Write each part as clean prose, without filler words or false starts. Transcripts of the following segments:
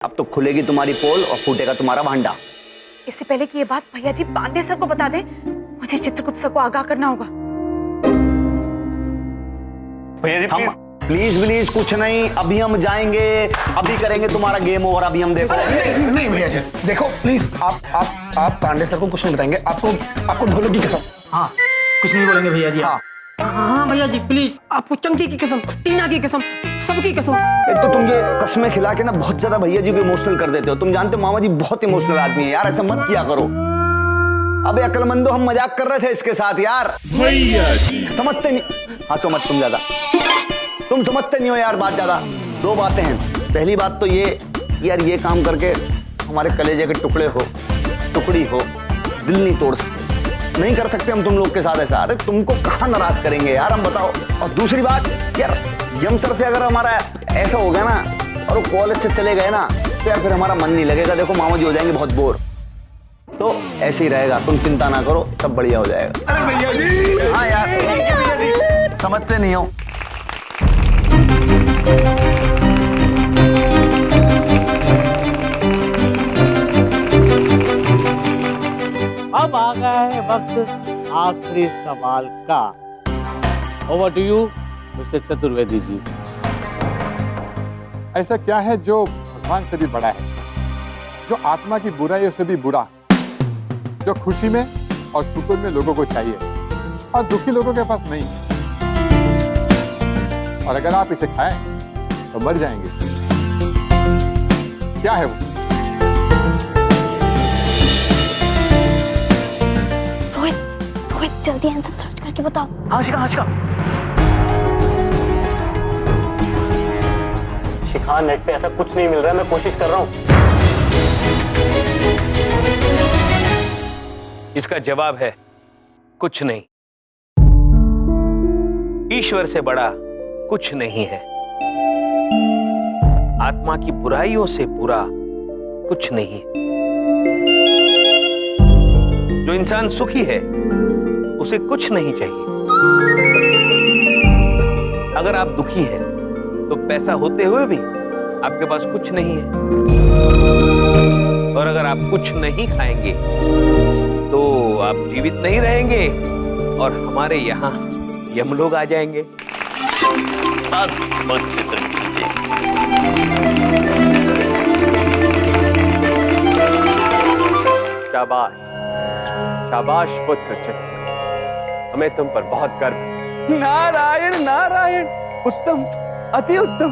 अब तो खुलेगी तुम्हारी पोल और फूटेगा तुम्हारा भांडा। इससे पहले कि ये बात भैया जी पांडे सर को बता दे, मुझे चित्रगुप्त सर को आगाह करना होगा। भैया जी हम प्लीज कुछ नहीं, अभी हम जाएंगे, अभी करेंगे तुम्हारा गेम ओवर। अभी हम देखो नहीं भैया जी, देखो प्लीज आप पांडे सर को कुछ नहीं बताएंगे। आपको ढोलक की कसम। हाँ कुछ नहीं बोलेंगे भैया जी। हाँ हाँ भैया जी प्लीज, आपको चंकी की कसम, टीना की कसम, सबकी कसम। एक तो तुम ये कस्में खिला के ना बहुत ज्यादा भैया जी को इमोशनल कर देते हो। तुम जानते हो मामा जी बहुत इमोशनल आदमी है यार, ऐसा मत किया करो। अबे अक्लमंदो, हम मजाक कर रहे थे इसके साथ यार। भैया जी समझते नहीं। हाँ तो मत तुम ज्यादा, तुम समझते नहीं हो यार बात ज्यादा। दो बातें हैं। पहली बात तो ये यार, ये काम करके हमारे कलेजे के टुकड़े हो, टुकड़ी हो, दिल नहीं तोड़ सकते, नहीं कर सकते हम तुम लोग के साथ ऐसा। अरे तुमको कहाँ नाराज करेंगे यार, हम बताओ। और दूसरी बात यार, यम सर से अगर हमारा ऐसा हो गया ना और वो कॉलेज से चले गए ना, तो यार फिर हमारा मन नहीं लगेगा। देखो मामा जी हो जाएंगे बहुत बोर, तो ऐसे ही रहेगा। तुम चिंता ना करो, सब बढ़िया हो जाएगा। अरे भैया जी, हाँ यार समझते नहीं हो। अब आ गया है वक्त आखिरी सवाल का। Over to you mister Chaturvedi ji. ऐसा क्या है जो भगवान से भी बड़ा है, जो आत्मा की बुराइयों से भी बुरा, जो खुशी में और सुकून में लोगों को चाहिए और दुखी लोगों के पास नहीं, और अगर आप इसे खाएं तो मर जाएंगे। क्या है वो? रोहित जल्दी आंसर सर्च करके बताओ। हाँ शिखा, शिखा, नेट पे ऐसा कुछ नहीं मिल रहा है, मैं कोशिश कर रहा हूँ। इसका जवाब है कुछ नहीं। ईश्वर से बड़ा कुछ नहीं है। आत्मा की बुराइयों से बुरा कुछ नहीं। जो इंसान सुखी है उसे कुछ नहीं चाहिए। अगर आप दुखी हैं तो पैसा होते हुए भी आपके पास कुछ नहीं है, और अगर आप कुछ नहीं खाएंगे तो आप जीवित नहीं रहेंगे और हमारे यहाँ यमलोग आ जाएंगे। अद्भुत चित्रगुप्त जी। शाबाश शाबाश पुत्र चित्र, हमें तुम पर बहुत गर्व है। नारायण नारायण, उत्तम, अति उत्तम।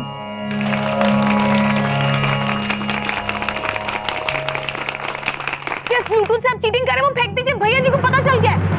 जिस ब्लूटूथ से आप चीटिंग कर रहे हैं वो फेंक दीजिए, भैया जी को पता चल गया है।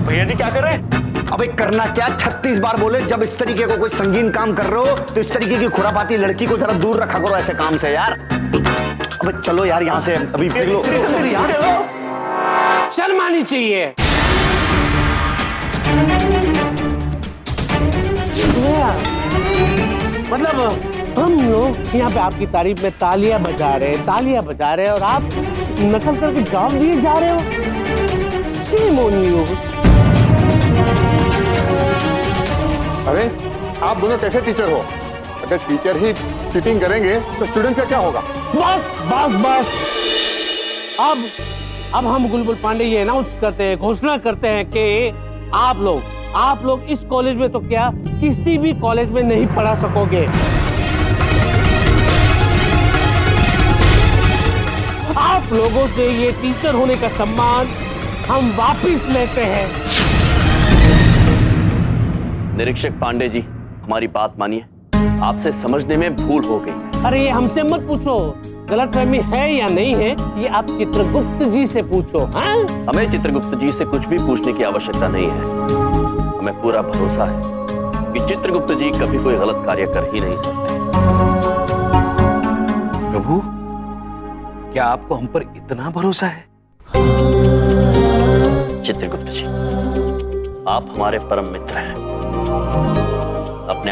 भैया जी क्या कर रहे हैं? अबे करना क्या, 36 बार बोले, जब इस तरीके को कोई संगीन काम कर रहे हो तो इस तरीके की खुरापाती लड़की को जरा दूर रखा करो ऐसे काम से यार। अबे चलो यार यहाँ से, अभी पिघलो। चलो। शर्म आनी चाहिए। मतलब हम लोग यहाँ पे आपकी तारीफ में तालियां बजा रहे हैं और आप नकल करके गाँव लिए जा रहे हो। Shame on you. अरे आप दोनों कैसे टीचर हो? अगर टीचर ही चीटिंग करेंगे तो स्टूडेंट्स का क्या होगा? बस अब हम गुलबुल पांडे ये अनाउंस करते हैं, घोषणा करते हैं कि आप लोग इस कॉलेज में तो क्या किसी भी कॉलेज में नहीं पढ़ा सकोगे। आप लोगों से ये टीचर होने का सम्मान हम वापिस लेते हैं। निरीक्षक पांडे जी, हमारी बात मानिए, आपसे समझने में भूल हो गई। अरे ये हमसे मत पूछो, गलतफहमी है या नहीं है ये आप चित्रगुप्त जी से पूछो। हाँ? हमें चित्रगुप्त जी से कुछ भी पूछने की आवश्यकता नहीं है। हमें पूरा भरोसा है कि चित्रगुप्त जी कभी कोई गलत कार्य कर ही नहीं सकते। प्रभु, क्या आपको हम पर इतना भरोसा है? चित्रगुप्त जी, आप हमारे परम मित्र हैं।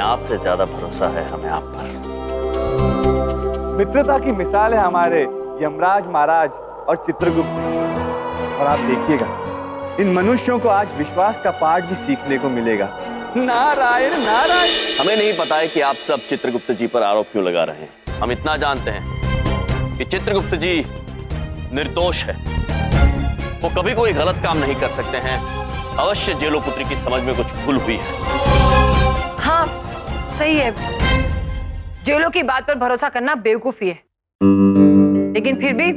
आपसे ज्यादा भरोसा है हमें आप पर। मित्रता की मिसाल है हमारे यमराज महाराज और चित्रगुप्त। और आप देखिएगा, इन मनुष्यों को आज विश्वास का पाठ भी सीखने को मिलेगा। नारायण नारायण। हमें नहीं पता है कि आप सब चित्रगुप्त जी पर आरोप क्यों लगा रहे हैं। हम इतना जानते हैं कि चित्रगुप्त जी निर्दोष है। वो कभी कोई गलत काम नहीं कर सकते हैं। अवश्य जेलोपुत्री की समझ में कुछ भूल हुई है। हाँ सही है, जेलों की बात पर भरोसा करना बेवकूफी है, लेकिन फिर भी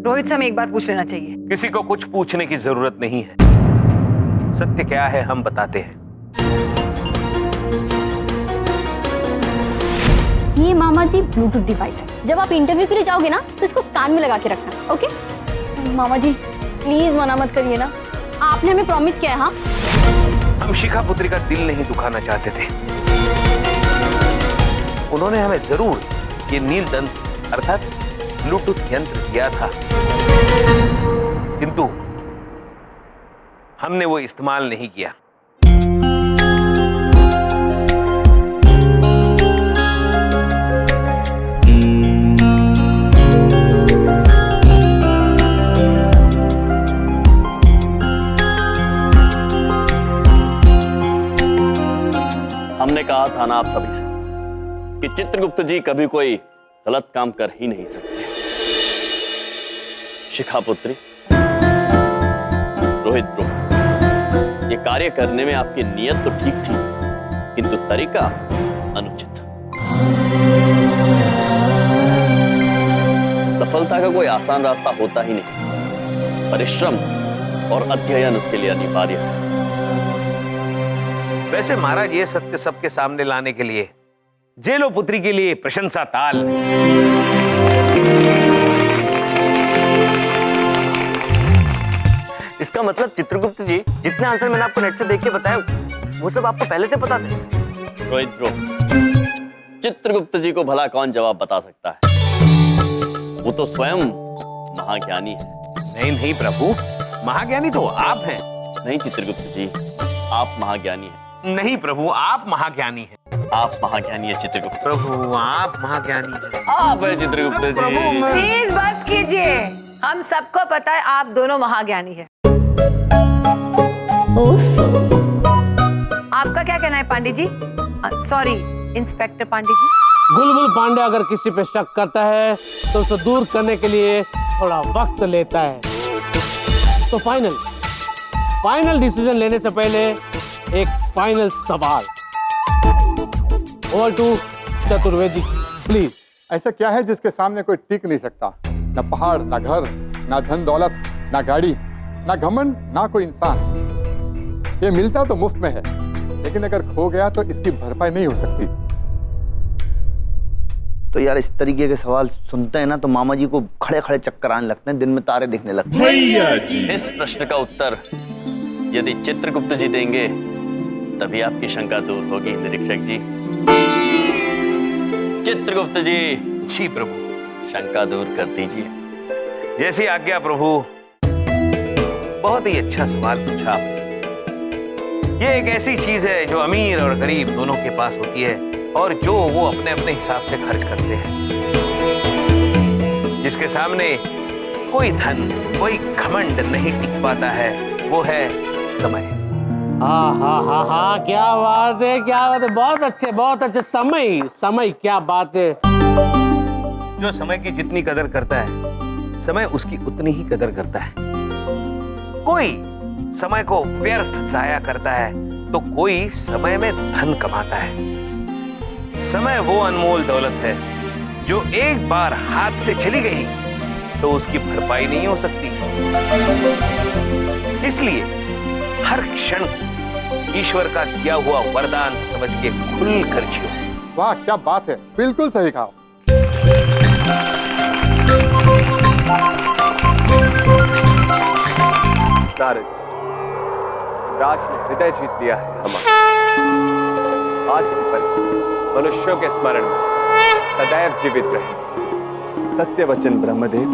रोहित से हमें एक बार पूछ लेना चाहिए। किसी को कुछ पूछने की जरूरत नहीं है। सत्य क्या है हम बताते हैं। ये मामा जी ब्लूटूथ डिवाइस है। जब आप इंटरव्यू के लिए जाओगे ना तो इसको कान में लगा के रखना, ओके? मामा जी प्लीज मना मत करिए ना, आपने हमें प्रॉमिस किया है। हाँ, हम शिखा पुत्री का दिल नहीं दुखाना चाहते थे। उन्होंने हमें जरूर ये नीलदंत अर्थात ब्लूटूथ यंत्र दिया था, किंतु हमने वो इस्तेमाल नहीं किया। हमने कहा था ना आप सभी से कि चित्रगुप्त जी कभी कोई गलत काम कर ही नहीं सकते। शिखा पुत्री, रोहित ब्रो, ये कार्य करने में आपकी नीयत तो ठीक थी, किंतु तरीका अनुचित। सफलता का कोई आसान रास्ता होता ही नहीं। परिश्रम और अध्ययन उसके लिए अनिवार्य है। वैसे महाराज, ये सत्य सबके सामने लाने के लिए जेलोपुत्री के लिए प्रशंसा ताल। इसका मतलब चित्रगुप्त जी, जितने आंसर मैंने आपको नेट से देख के बताया वो सब आपको पहले से पता थे। रोहित ब्रो, चित्रगुप्त जी को भला कौन जवाब बता सकता है? वो तो स्वयं महाज्ञानी है। नहीं प्रभु, महाज्ञानी तो आप हैं। नहीं चित्रगुप्त जी, आप महाज्ञानी हैं। नहीं प्रभु, आप महाज्ञानी हैं। आप महाज्ञानी है चित्रगुप्त। प्रभु, आप महाज्ञानी हैं। आप है चित्रगुप्त जी। प्लीज बस कीजिए, हम सबको पता है आप दोनों महाज्ञानी हैं। आपका क्या कहना है पांडे जी? Sorry inspector Pandey ji. बुलबुल पांडे अगर किसी पे शक करता है तो उसे दूर करने के लिए थोड़ा वक्त लेता है। तो फाइनल डिसीजन लेने से पहले एक फाइनल सवाल। Over to Chaturvedi please. ऐसा क्या है जिसके सामने कोई टिक नहीं सकता? ना पहाड़, ना घर, ना धन दौलत, ना गाड़ी, ना घमंड, ना कोई इंसान। ये मिलता तो मुफ्त में है, लेकिन अगर खो गया तो इसकी भरपाई नहीं हो सकती। तो यार इस तरीके के सवाल सुनते हैं ना तो मामा जी को खड़े खड़े चक्कर आने लगते हैं, दिन में तारे दिखने लगते हैं। इस प्रश्न का उत्तर यदि चित्रगुप्त जी देंगे तभी आपकी शंका दूर होगी निरीक्षक जी। चित्रगुप्त जी। जी प्रभु। शंका दूर कर दीजिए। जैसी आज्ञा प्रभु। बहुत ही अच्छा सवाल पूछा आपने। ये एक ऐसी चीज है जो अमीर और गरीब दोनों के पास होती है और जो वो अपने अपने हिसाब से खर्च करते हैं। जिसके सामने कोई धन, कोई घमंड नहीं टिक पाता है, वो है समय। हाँ, क्या बात है, क्या बात है। बहुत अच्छे। समय क्या बात है। जो समय की जितनी कदर करता है, समय उसकी उतनी ही कदर करता है। कोई समय को व्यर्थ जाया करता है तो कोई समय में धन कमाता है। समय वो अनमोल दौलत है जो एक बार हाथ से चली गई तो उसकी भरपाई नहीं हो सकती। इसलिए हर क्षण ईश्वर का दिया हुआ वरदान समझ के खुल कर जियो। वाह क्या बात है, बिल्कुल सही कहा। राज ने हृदय जीत लिया है हमारा। आज की पल मनुष्यों के स्मरण में सदैव जीवित रहे। सत्य वचन ब्रह्मदेव,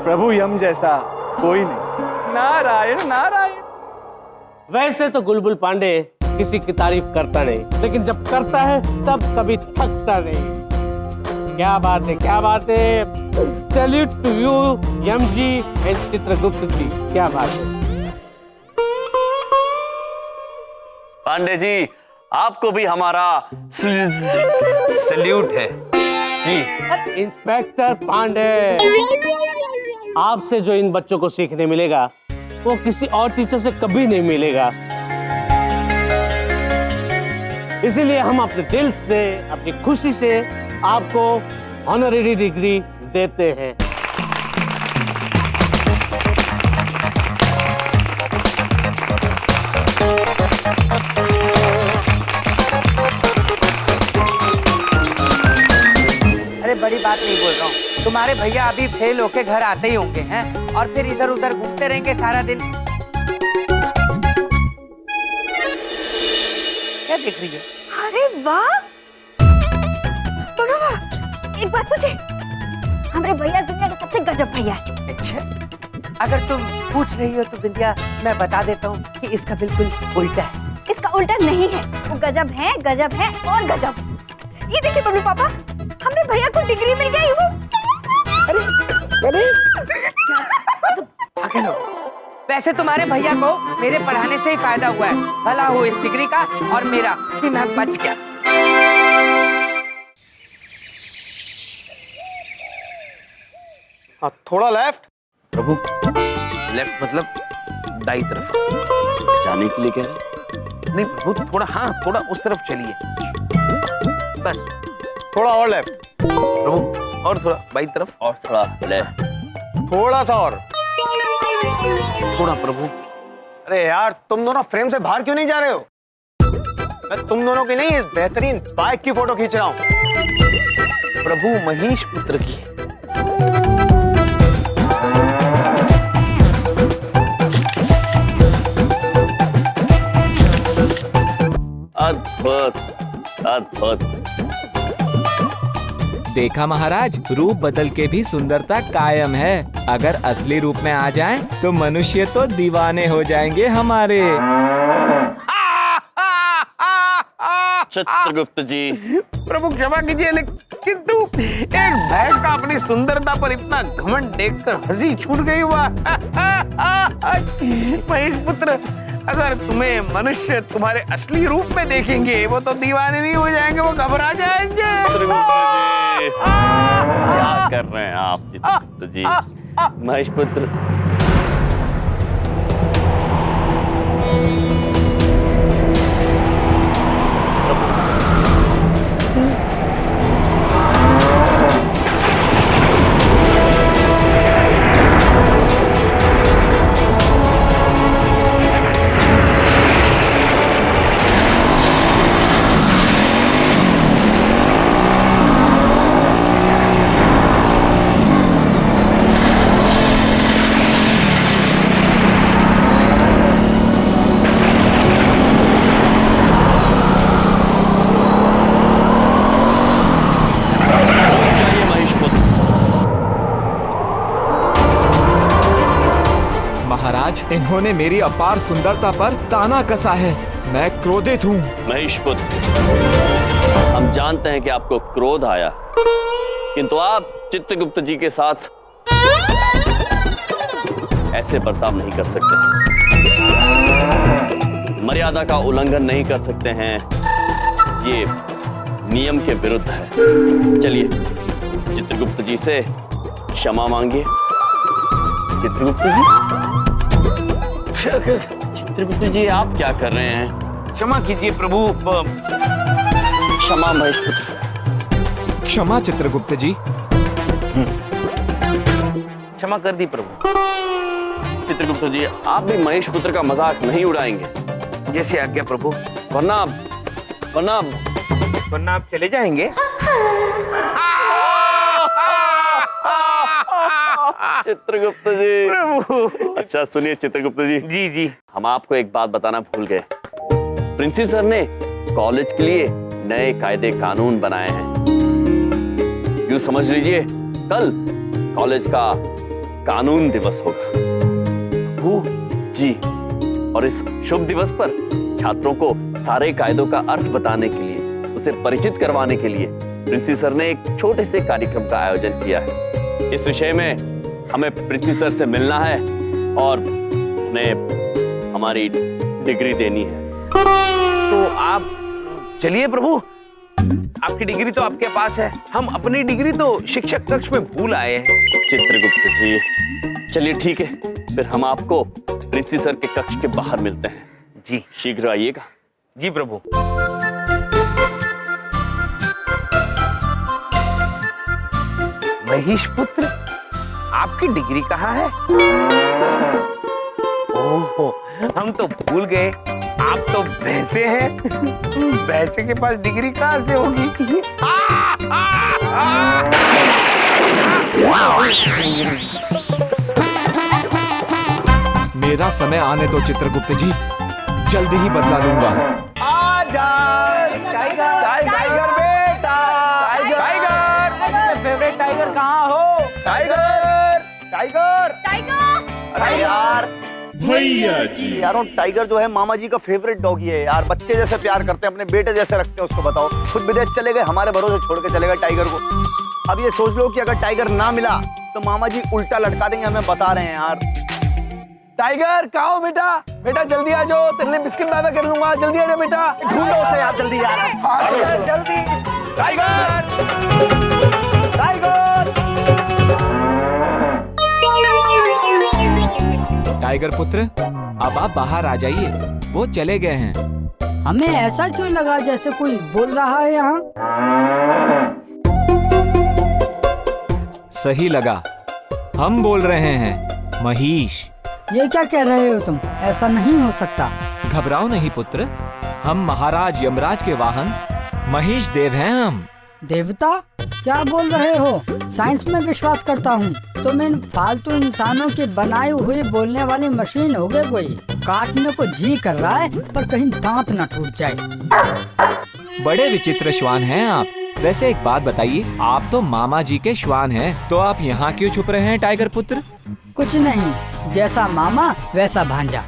प्रभु यम जैसा कोई नहीं। नारायण नारायण। वैसे तो बुलबुल पांडे किसी की तारीफ करता नहीं, लेकिन जब करता है तब कभी थकता नहीं। क्या बात है, क्या बात है। Salute to you MG and Chitragupta ji, क्या बात है। पांडे जी, आपको भी हमारा सैल्यूट है जी। इंस्पेक्टर पांडे, आपसे जो इन बच्चों को सीखने मिलेगा वो किसी और टीचर से कभी नहीं मिलेगा। इसीलिए हम अपने दिल से, अपनी खुशी से आपको ऑनरेरी डिग्री देते हैं। अरे बड़ी बात नहीं बोल रहा हूँ, तुम्हारे भैया अभी फेल होके घर आते ही होंगे हैं, और फिर इधर उधर घूमते रहेंगे सारा दिन। क्या देख रही है? अरे वाह, सुनो वाह, एक बात पूछे, हमारे भैया दुनिया का सबसे गजब भैया है। अच्छा, अगर तुम पूछ रही हो तो बिंदिया मैं बता देता हूँ कि इसका बिल्कुल उल्टा है। इसका उल्टा नहीं है, वो गजब है और गजब। ये देखिए बबलू पापा, हमने भैया को डिग्री मिल गई। वो अकेलो, वैसे तुम्हारे भैया को मेरे पढ़ाने से ही फायदा हुआ है। भला हो इस डिग्री का और मेरा कि मैं बच गया। थोड़ा लेफ्ट। प्रभु, लेफ्ट मतलब दाई तरफ जाने के लिए कह रहे? नहीं प्रभु, थोड़ा, हाँ थोड़ा उस तरफ चलिए, बस थोड़ा और लेफ्ट प्रभु, और थोड़ा बाई तरफ, और थोड़ा ले, थोड़ा सा और। थोड़ा प्रभु। अरे यार, तुम दोनों फ्रेम से बाहर क्यों नहीं जा रहे हो? मैं तुम दोनों की नहीं, इस बेहतरीन बाइक की फोटो खींच रहा हूँ। प्रभु महेश पुत्र की। अद्भुत अद्भुत। देखा महाराज, रूप बदल के भी सुंदरता कायम है। अगर असली रूप में आ जाएं, तो मनुष्य तो दीवाने हो जाएंगे हमारे। चित्रगुप्त जी, प्रभु क्षमा कीजिए, किंतु एक भैंस का अपनी सुंदरता पर इतना घमंड देखकर हंसी छूट गई। हुआ महेश पुत्र, अगर तुम्हें मनुष्य तुम्हारे असली रूप में देखेंगे, वो तो दीवाने नहीं हो जाएंगे, वो घबरा जाएंगे। क्या कर रहे हैं आप चित्रगुप्त जी? महेश पुत्र, इन्होंने मेरी अपार सुंदरता पर ताना कसा है। मैं क्रोधित हूँ। महेश पुत्र, हम जानते हैं कि आपको क्रोध आया, किंतु आप चित्रगुप्त जी के साथ ऐसे बर्ताव नहीं कर सकते, मर्यादा का उल्लंघन नहीं कर सकते हैं। ये नियम के विरुद्ध है। चलिए चित्रगुप्त जी से क्षमा मांगिए। चित्रगुप्त जी, चित्रगुप्त जी आप क्या कर रहे हैं? क्षमा कीजिए प्रभु। क्षमा महेश पुत्र। क्षमा चित्रगुप्त जी। क्षमा कर दी प्रभु। चित्रगुप्त जी, आप भी महेश पुत्र का मजाक नहीं उड़ाएंगे। जैसे आज्ञा प्रभु। वरना आप चले जाएंगे। चित्रगुप्त जी प्रभु। अच्छा सुनिए चित्रगुप्त जी। जी जी। हम आपको एक बात बताना भूल गए। प्रिंसिपल सर ने कॉलेज के लिए नए कायदे कानून बनाए हैं। यूं समझ लीजिए कल कॉलेज का कानून दिवस होगा। जी, और इस शुभ दिवस पर छात्रों को सारे कायदों का अर्थ बताने के लिए, उसे परिचित करवाने के लिए प्रिंसी सर ने एक छोटे से कार्यक्रम का आयोजन किया है। इस विषय में हमें प्रिंसी सर से मिलना है और उन्हें हमारी डिग्री देनी है। तो आप चलिए प्रभु, आपकी डिग्री तो आपके पास है, हम अपनी डिग्री तो शिक्षक कक्ष में भूल आए हैं। चित्रगुप्त जी, चलिए ठीक है, फिर हम आपको प्रिंसी सर के कक्ष के बाहर मिलते हैं। जी शीघ्र आइएगा। जी प्रभु। महेश पुत्र, आपकी डिग्री कहाँ है? ओहो, हम तो भूल गए, आप तो भैंसे हैं। भैंसे के पास डिग्री कहाँ से होगी? मेरा समय आने दो चित्रगुप्त जी, जल्दी ही बदला लूंगा। आजा टाइगर बेटा, टाइगर फेवरेट टाइगर कहाँ हो? Tiger tiger tiger. अरे यार भैया जी, यार टाइगर जो है मामा जी का फेवरेट डॉगी है यार, बच्चे जैसे प्यार करते हैं, अपने बेटे जैसे रखते हैं उसको। बताओ, खुद विदेश चले गए, हमारे भरोसे छोड़ के चले गए टाइगर को। अब ये सोच लो कि अगर टाइगर ना मिला तो मामा जी उल्टा लटका देंगे, हमें बता रहे हैं यार। टाइगर कहाँ हो बेटा? बेटा जल्दी आ जाओ, तेरे लिए बिस्किट पैदा कर लूंगा, जल्दी आ जाओ बेटा। ढूंढो उसे यार, जल्दी यार। हाँ, चलो। जल्दी टाइगर टाइगर। टाइगर पुत्र, अब आप बाहर आ जाइए, वो चले गए हैं। हमें ऐसा क्यों लगा जैसे कोई बोल रहा है यहाँ? सही लगा, हम बोल रहे हैं, महेश। ये क्या कह रहे हो तुम? ऐसा नहीं हो सकता। घबराओ नहीं पुत्र, हम महाराज यमराज के वाहन महेश देव हैं हम। देवता? क्या बोल रहे हो? साइंस में विश्वास करता हूँ, तुम इन फालतू इंसानों की बनाई हुई बोलने वाली मशीन हो गए। कोई काटने को जी कर रहा है पर कहीं दांत न टूट जाए। बड़े विचित्र श्वान हैं आप। वैसे एक बात बताइए, आप तो मामा जी के श्वान हैं, तो आप यहाँ क्यों छुप रहे हैं टाइगर पुत्र? कुछ नहीं, जैसा मामा वैसा भांजा।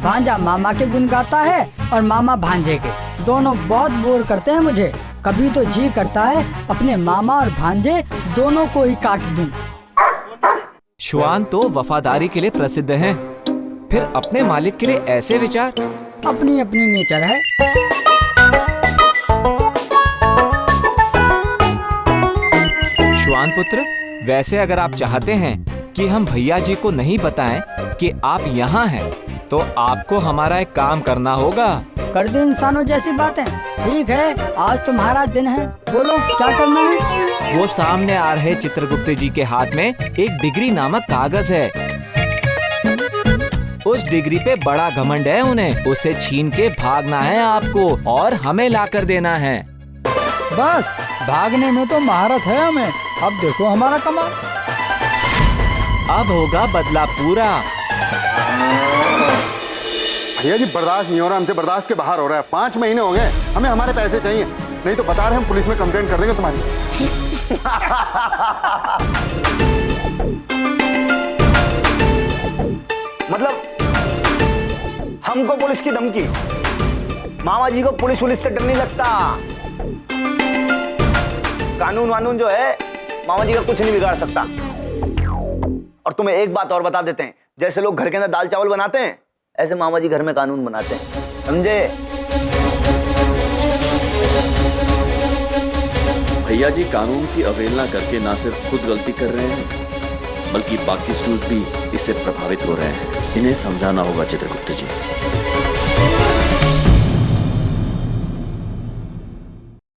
भांजा मामा के गुण गाता है और मामा भांजे के। दोनों बहुत बोर करते हैं मुझे। कभी तो जी करता है अपने मामा और भांजे दोनों को ही काट दूं। श्वान तो वफादारी के लिए प्रसिद्ध हैं, फिर अपने मालिक के लिए ऐसे विचार? अपनी अपनी नेचर है। श्वान पुत्र, वैसे अगर आप चाहते हैं कि हम भैया जी को नहीं बताएं कि आप यहाँ हैं, तो आपको हमारा एक काम करना होगा। कर दो इंसानों जैसी बातें। ठीक है, आज तुम्हारा दिन है, बोलो क्या करना है? वो सामने आ रहे चित्रगुप्त जी के हाथ में एक डिग्री नामक कागज है। उस डिग्री पे बड़ा घमंड है उन्हें, उसे छीन के भागना है आपको और हमें लाकर देना है। बस भागने में तो महारत है हमें, अब देखो हमारा कमाल। अब होगा बदला पूरा। भैया जी बर्दाश्त नहीं हो रहा, हमसे बर्दाश्त के बाहर हो रहा है। 5 महीने हो गए, हमें हमारे पैसे चाहिए, नहीं तो बता रहे हम पुलिस में कंप्लेंट कर देंगे तुम्हारी। मतलब हमको पुलिस की धमकी? मामा जी को पुलिस से डर नहीं लगता। कानून वानून जो है मामा जी का कुछ नहीं बिगाड़ सकता। और तुम्हें एक बात और बता देते हैं, जैसे लोग घर के अंदर दाल चावल बनाते हैं, ऐसे मामा जी घर में कानून बनाते हैं, समझे? भैया जी कानून की अवहेलना करके ना सिर्फ खुद गलती कर रहे हैं, बल्कि बाकी स्टूडेंट भी इससे प्रभावित हो रहे हैं। इन्हें समझाना होगा चित्रगुप्त जी।